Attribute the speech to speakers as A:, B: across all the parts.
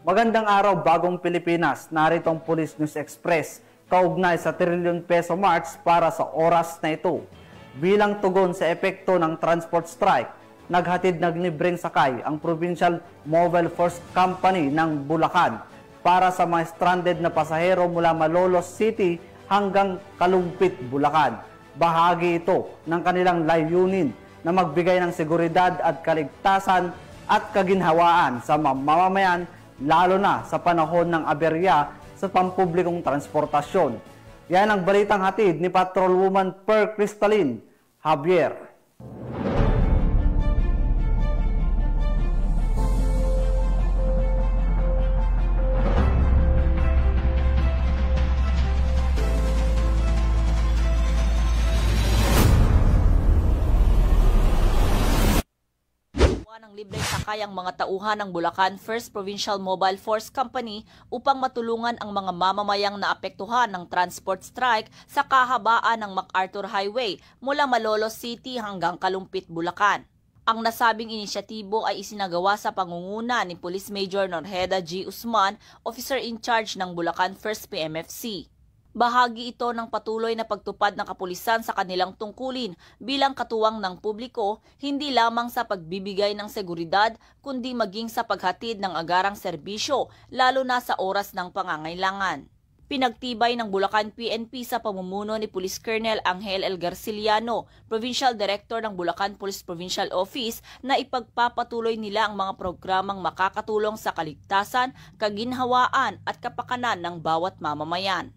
A: Magandang araw, Bagong Pilipinas. Narito ang Police News Express, kaugnay sa trilyon peso march para sa oras na ito. Bilang tugon sa epekto ng transport strike, naghatid ng libreng sakay ang Provincial Mobile First Company ng Bulacan para sa mga stranded na pasahero mula Malolos City hanggang Kalumpit, Bulacan. Bahagi ito ng kanilang layunin na magbigay ng seguridad at kaligtasan at kaginhawaan sa mamamayan, lalo na sa panahon ng aberya sa pampublikong transportasyon. Yan ang balitang hatid ni Patrolwoman Per Cristalin Javier.
B: Ng libreng sakay ang mga tauhan ng Bulacan First Provincial Mobile Force Company upang matulungan ang mga mamamayang naapektuhan ng transport strike sa kahabaan ng MacArthur Highway mula Malolos City hanggang Kalumpit, Bulacan. Ang nasabing inisyatibo ay isinagawa sa pangunguna ni Police Major Norheda G. Usman, Officer in Charge ng Bulacan First PMFC. Bahagi ito ng patuloy na pagtupad ng kapulisan sa kanilang tungkulin bilang katuwang ng publiko, hindi lamang sa pagbibigay ng seguridad kundi maging sa paghatid ng agarang serbisyo, lalo na sa oras ng pangangailangan. Pinagtibay ng Bulacan PNP sa pamumuno ni Police Colonel Angel L. Garciliano, Provincial Director ng Bulacan Police Provincial Office, na ipagpapatuloy nila ang mga programang makakatulong sa kaligtasan, kaginhawaan at kapakanan ng bawat mamamayan.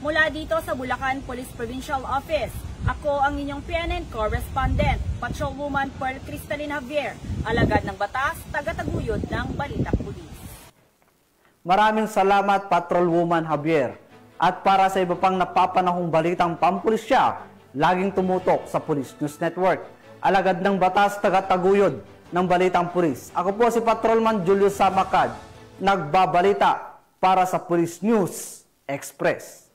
C: Mula dito sa Bulacan Police Provincial Office, ako ang inyong PNN Correspondent, Patrolwoman Per Cristalin Javier, alagad ng batas, tagataguyod ng Balitang Pulis.
A: Maraming salamat, Patrolwoman Javier. At para sa iba pang napapanahong balitang pampulisya, laging tumutok sa Police News Network, alagad ng batas, tagataguyod ng Balitang Pulis. Ako po si Patrolman Julius Samacad, nagbabalita para sa Police News Express.